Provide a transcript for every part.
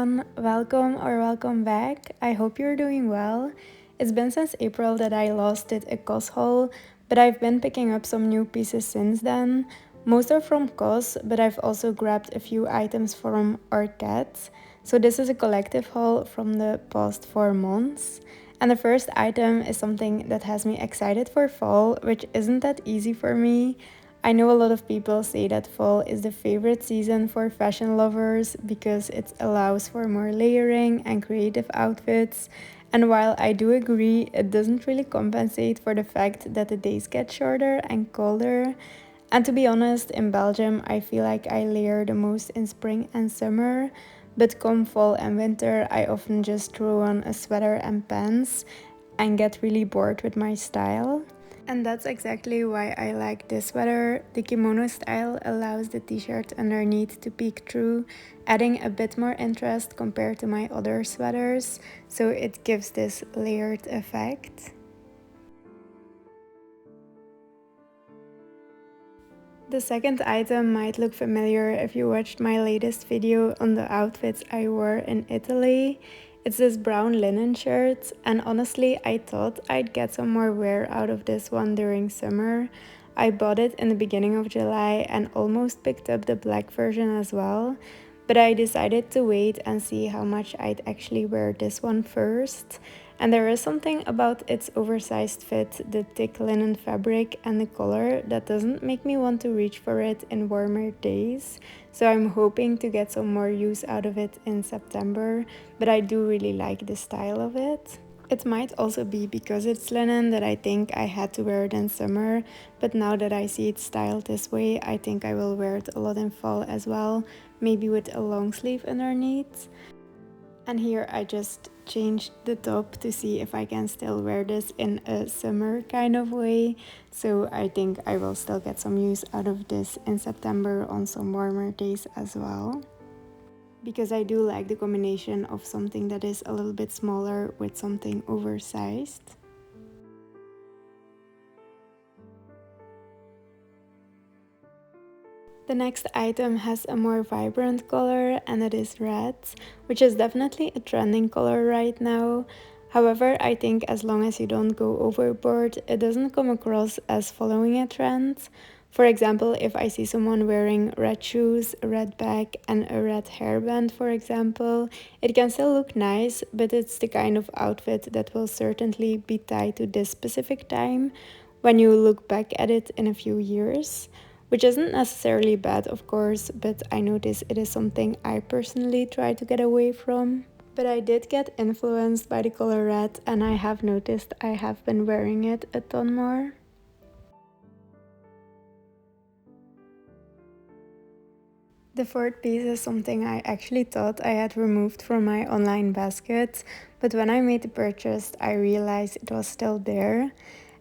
everyone, welcome or welcome back. I hope you're doing well. It's been since April that I last did a COS haul, but I've been picking up some new pieces since then. Most are from COS, but I've also grabbed a few items from ARKET. So this is a collective haul from the past 4 months. And the first item is something that has me excited for fall, which isn't that easy for me. I know a lot of people say that fall is the favorite season for fashion lovers because it allows for more layering and creative outfits. And while I do agree, it doesn't really compensate for the fact that the days get shorter and colder. And to be honest, in Belgium, I feel like I layer the most in spring and summer. But come fall and winter, I often just throw on a sweater and pants and get really bored with my style. And that's exactly why I like this sweater. The kimono style allows the t-shirt underneath to peek through, adding a bit more interest compared to my other sweaters, so it gives this layered effect. The second item might look familiar if you watched my latest video on the outfits I wore in Italy. It's this brown linen shirt, and honestly I thought I'd get some more wear out of this one during summer. I bought it in the beginning of July and almost picked up the black version as well, but I decided to wait and see how much I'd actually wear this one first. And there is something about its oversized fit, the thick linen fabric and the color that doesn't make me want to reach for it in warmer days. So I'm hoping to get some more use out of it in September, but I do really like the style of it. It might also be because it's linen that I think I had to wear it in summer, but now that I see it styled this way, I think I will wear it a lot in fall as well, maybe with a long sleeve underneath. And here I just changed the top to see if I can still wear this in a summer kind of way. So I think I will still get some use out of this in September on some warmer days as well. Because I do like the combination of something that is a little bit smaller with something oversized. The next item has a more vibrant color and it is red, which is definitely a trending color right now. However, I think as long as you don't go overboard, it doesn't come across as following a trend. For example, if I see someone wearing red shoes, a red bag and a red hairband, for example, it can still look nice, but it's the kind of outfit that will certainly be tied to this specific time when you look back at it in a few years. Which isn't necessarily bad, of course, but I notice it is something I personally try to get away from. But I did get influenced by the color red, and I have noticed I have been wearing it a ton more. The fourth piece is something I actually thought I had removed from my online basket, but when I made the purchase, I realized it was still there.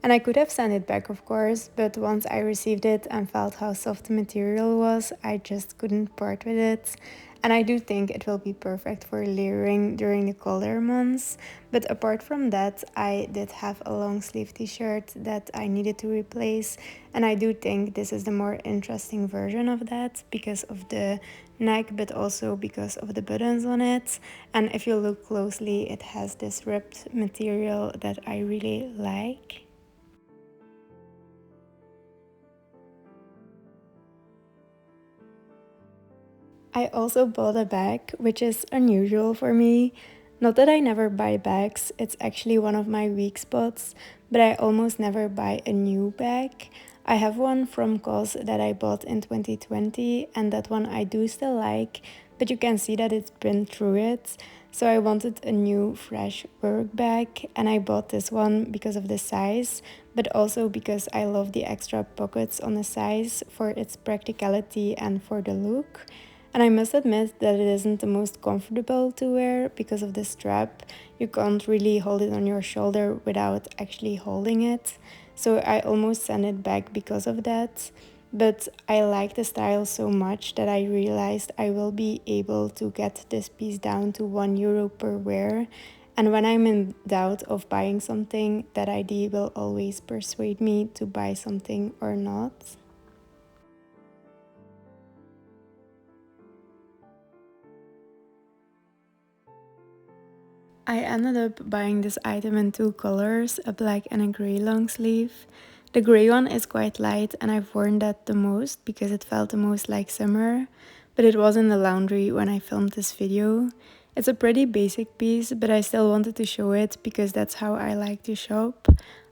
And I could have sent it back, of course, but once I received it and felt how soft the material was, I just couldn't part with it. And I do think it will be perfect for layering during the colder months. But apart from that, I did have a long sleeve t-shirt that I needed to replace. And I do think this is the more interesting version of that because of the neck, but also because of the buttons on it. And if you look closely, it has this ripped material that I really like. I also bought a bag, which is unusual for me. Not that I never buy bags, it's actually one of my weak spots, but I almost never buy a new bag. I have one from COS that I bought in 2020, and that one I do still like, but you can see that it's been through it. So I wanted a new, fresh work bag, and I bought this one because of the size, but also because I love the extra pockets on the size for its practicality and for the look. And I must admit that it isn't the most comfortable to wear because of the strap. You can't really hold it on your shoulder without actually holding it. So I almost sent it back because of that. But I like the style so much that I realized I will be able to get this piece down to €1 per wear. And when I'm in doubt of buying something, that idea will always persuade me to buy something or not. I ended up buying this item in two colors, a black and a grey long sleeve. The grey one is quite light and I've worn that the most because it felt the most like summer, but it was in the laundry when I filmed this video. It's a pretty basic piece, but I still wanted to show it because that's how I like to shop.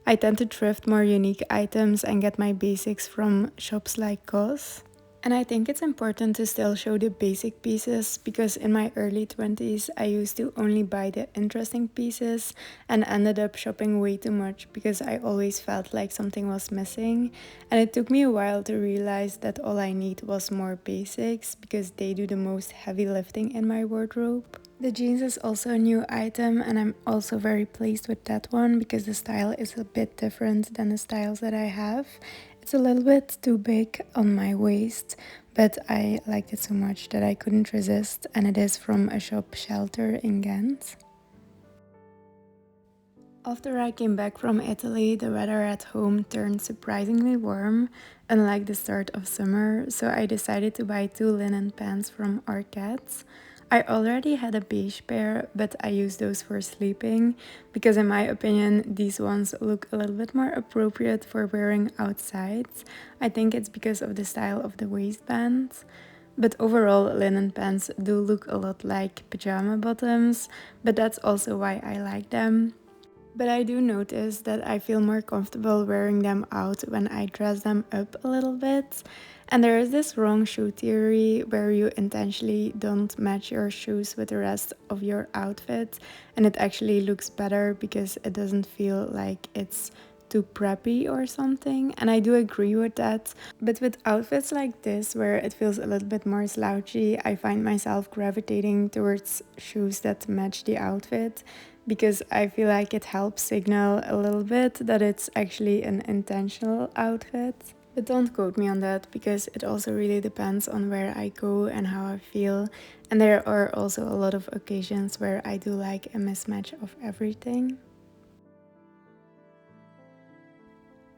I tend to thrift more unique items and get my basics from shops like COS. And I think it's important to still show the basic pieces because in my early 20s I used to only buy the interesting pieces and ended up shopping way too much because I always felt like something was missing. And it took me a while to realize that all I need was more basics because they do the most heavy lifting in my wardrobe. The jeans is also a new item and I'm also very pleased with that one because the style is a bit different than the styles that I have. It's a little bit too big on my waist, but I liked it so much that I couldn't resist, and it is from a shop Shelter in Ghent. After I came back from Italy, the weather at home turned surprisingly warm, unlike the start of summer, so I decided to buy two linen pants from ARKET. I already had a beige pair, but I used those for sleeping because in my opinion these ones look a little bit more appropriate for wearing outside. I think it's because of the style of the waistband. But overall, linen pants do look a lot like pajama bottoms, but that's also why I like them. But I do notice that I feel more comfortable wearing them out when I dress them up a little bit. And there is this wrong shoe theory where you intentionally don't match your shoes with the rest of your outfit, and it actually looks better because it doesn't feel like it's too preppy or something. And I do agree with that. But with outfits like this, where it feels a little bit more slouchy, I find myself gravitating towards shoes that match the outfit because I feel like it helps signal a little bit that it's actually an intentional outfit. But don't quote me on that because it also really depends on where I go and how I feel. And there are also a lot of occasions where I do like a mismatch of everything.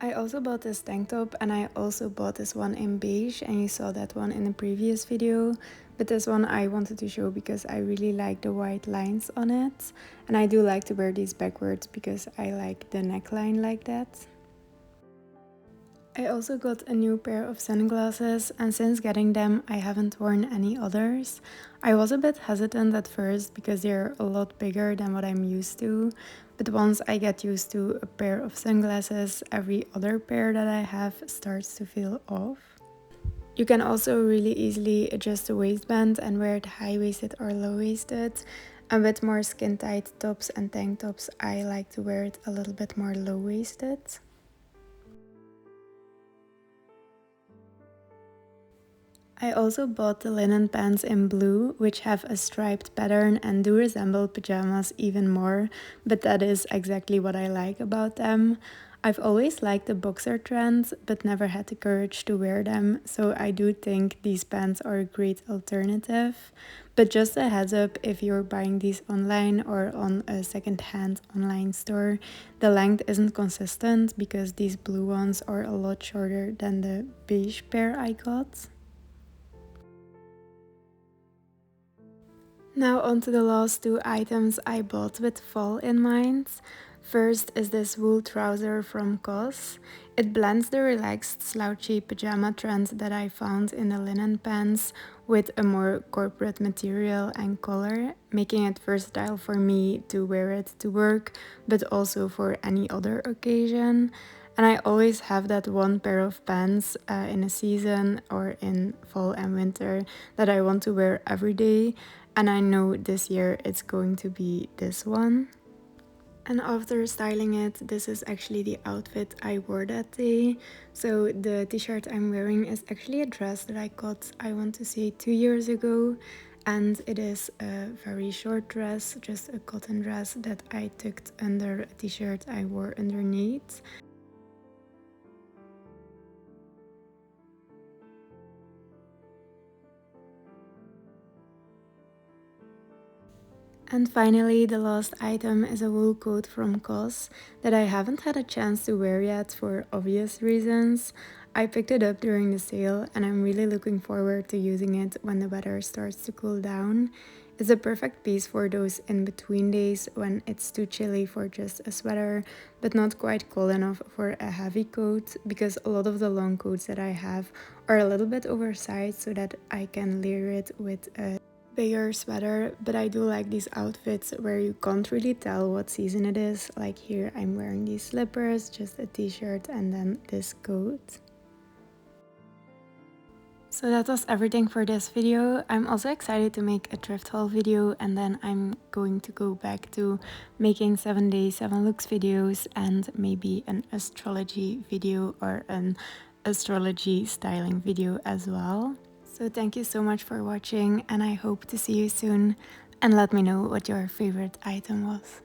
I also bought this tank top and I also bought this one in beige, and you saw that one in the previous video. But this one I wanted to show because I really like the white lines on it. And I do like to wear these backwards because I like the neckline like that. I also got a new pair of sunglasses, and since getting them I haven't worn any others. I was a bit hesitant at first because they're a lot bigger than what I'm used to, but once I get used to a pair of sunglasses, every other pair that I have starts to feel off. You can also really easily adjust the waistband and wear it high-waisted or low-waisted. And with more skin-tight tops and tank tops, I like to wear it a little bit more low-waisted. I also bought the linen pants in blue, which have a striped pattern and do resemble pajamas even more, but that is exactly what I like about them. I've always liked the boxer trend, but never had the courage to wear them, so I do think these pants are a great alternative. But just a heads up, if you're buying these online or on a second-hand online store, the length isn't consistent because these blue ones are a lot shorter than the beige pair I got. Now on to the last two items I bought with fall in mind. First is this wool trouser from COS. It blends the relaxed slouchy pajama trend that I found in the linen pants with a more corporate material and color, making it versatile for me to wear it to work, but also for any other occasion. And I always have that one pair of pants in a season or in fall and winter that I want to wear every day. And I know this year it's going to be this one. And after styling it, this is actually the outfit I wore that day. So the t-shirt I'm wearing is actually a dress that I got, I want to say 2 years ago. And it is a very short dress, just a cotton dress that I tucked under a t-shirt I wore underneath. And finally, the last item is a wool coat from COS that I haven't had a chance to wear yet for obvious reasons. I picked it up during the sale and I'm really looking forward to using it when the weather starts to cool down. It's a perfect piece for those in-between days when it's too chilly for just a sweater, but not quite cold enough for a heavy coat, because a lot of the long coats that I have are a little bit oversized so that I can layer it with a bigger sweater. But I do like these outfits where you can't really tell what season it is. Like here I'm wearing these slippers, just a t-shirt and then this coat. So that was everything for this video. I'm also excited to make a thrift haul video, and then I'm going to go back to making 7 days 7 looks videos and maybe an astrology video or an astrology styling video as well. So thank you so much for watching, and I hope to see you soon, and let me know what your favorite item was.